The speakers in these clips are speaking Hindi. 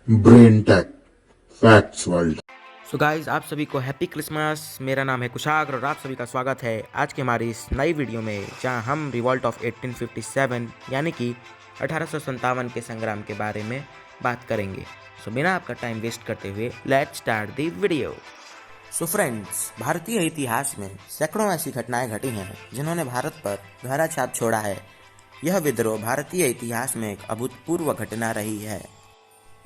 Brain tech facts world. So guys, आप सभी को हैप्पी क्रिसमस। मेरा नाम है कुशाग्र और आप सभी का स्वागत है आज की हमारी इस नई वीडियो में, जहां हम रिवॉल्ट ऑफ 1857 यानी कि 1857 के संग्राम के बारे में बात करेंगे। सो बिना आपका टाइम वेस्ट करते हुए let's start the video. So friends, भारतीय इतिहास में सैकड़ों ऐसी घटनाएं घटी हैं जिन्होंने भारत पर गहरा छाप छोड़ा है। यह विद्रोह भारतीय इतिहास में एक अभूतपूर्व घटना रही है।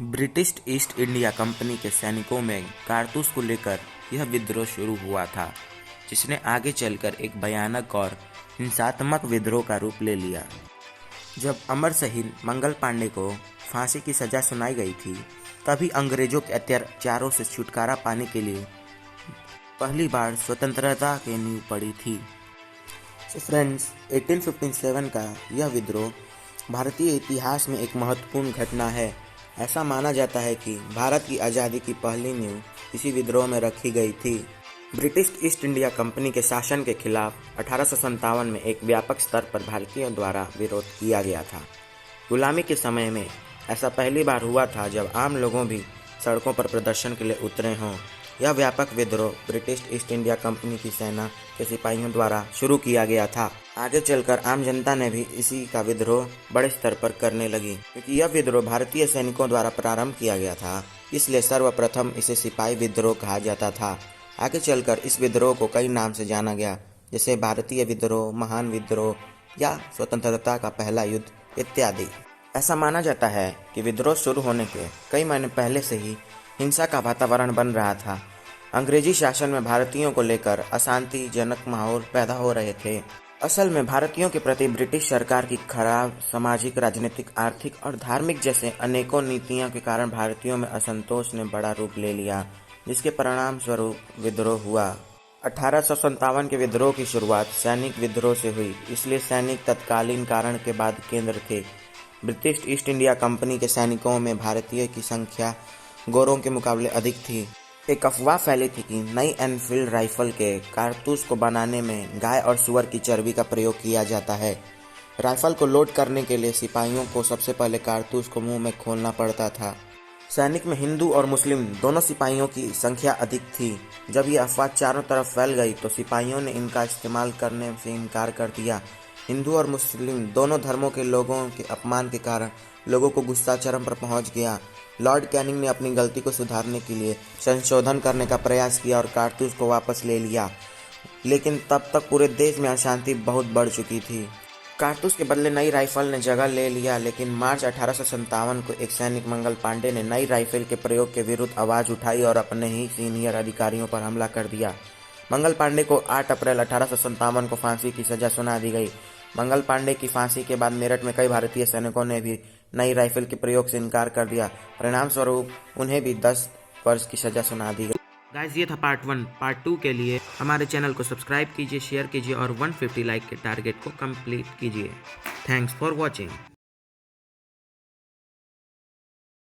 ब्रिटिश ईस्ट इंडिया कंपनी के सैनिकों में कारतूस को लेकर यह विद्रोह शुरू हुआ था, जिसने आगे चलकर एक भयानक और हिंसात्मक विद्रोह का रूप ले लिया। जब अमर शहीद मंगल पांडे को फांसी की सजा सुनाई गई थी, तभी अंग्रेजों के अत्याचारों से छुटकारा पाने के लिए पहली बार स्वतंत्रता की नींव पड़ी थी। सो फ्रेंड्स, 1857 का यह विद्रोह भारतीय इतिहास में एक महत्वपूर्ण घटना है। ऐसा माना जाता है कि भारत की आज़ादी की पहली नींव इसी विद्रोह में रखी गई थी। ब्रिटिश ईस्ट इंडिया कंपनी के शासन के खिलाफ 1857 में एक व्यापक स्तर पर भारतीयों द्वारा विरोध किया गया था। गुलामी के समय में ऐसा पहली बार हुआ था जब आम लोगों भी सड़कों पर प्रदर्शन के लिए उतरे हों। यह व्यापक विद्रोह ब्रिटिश ईस्ट इंडिया कंपनी की सेना के सिपाहियों द्वारा शुरू किया गया था। आगे चलकर आम जनता ने भी इसी का विद्रोह बड़े स्तर पर करने लगी। क्योंकि यह विद्रोह भारतीय सैनिकों द्वारा प्रारंभ किया गया था, इसलिए सर्वप्रथम इसे सिपाही विद्रोह कहा जाता था। आगे चलकर इस विद्रोह को कई नाम से जाना गया, जैसे भारतीय विद्रोह, महान विद्रोह या स्वतंत्रता का पहला युद्ध इत्यादि। ऐसा माना जाता है कि विद्रोह शुरू होने के कई महीने पहले से ही हिंसा का वातावरण बन रहा था। अंग्रेजी शासन में भारतीयों को लेकर अशांतिजनक माहौल पैदा हो रहे थे। असल में भारतीयों के प्रति ब्रिटिश सरकार की खराब सामाजिक, राजनीतिक, आर्थिक और धार्मिक जैसे अनेकों नीतियों के कारण भारतीयों में असंतोष ने बड़ा रूप ले लिया, जिसके परिणाम स्वरूप विद्रोह हुआ। 1857 के विद्रोह की शुरुआत सैनिक विद्रोह से हुई, इसलिए सैनिक तत्कालीन कारण के बाद केंद्र थे। ब्रिटिश ईस्ट इंडिया कंपनी के सैनिकों में भारतीयों की संख्या गोरों के मुकाबले अधिक थी। एक अफवाह फैली थी कि नई एनफील्ड राइफल के कारतूस को बनाने में गाय और सुअर की चर्बी का प्रयोग किया जाता है। राइफल को लोड करने के लिए सिपाहियों को सबसे पहले कारतूस को मुंह में खोलना पड़ता था। सैनिक में हिंदू और मुस्लिम दोनों सिपाहियों की संख्या अधिक थी। जब यह अफवाह चारों तरफ फैल गई तो सिपाहियों ने इनका इस्तेमाल करने से इनकार कर दिया। हिंदू और मुस्लिम दोनों धर्मों के लोगों के अपमान के कारण लोगों को गुस्सा चरम पर पहुंच गया। लॉर्ड कैनिंग ने अपनी गलती को सुधारने के लिए संशोधन करने का प्रयास किया और कारतूस को वापस ले लिया, लेकिन तब तक पूरे देश में अशांति बहुत बढ़ चुकी थी। कारतूस के बदले नई राइफल ने जगह ले लिया, लेकिन मार्च 1857 को एक सैनिक मंगल पांडे ने नई राइफल के प्रयोग के विरुद्ध आवाज़ उठाई और अपने ही सीनियर अधिकारियों पर हमला कर दिया। मंगल पांडे को 8 अप्रैल 1857 को फांसी की सजा सुना दी गई। मंगल पांडे की फांसी के बाद मेरठ में कई भारतीय सैनिकों ने भी नई राइफल के प्रयोग से इनकार कर दिया। परिणाम स्वरूप उन्हें भी 10 वर्ष की सजा सुना दी गई। गाइस, ये था पार्ट 1। पार्ट 2 के लिए हमारे चैनल को सब्सक्राइब कीजिए, शेयर कीजिए और 150 लाइक के टारगेट को कंप्लीट कीजिए। Thanks for watching.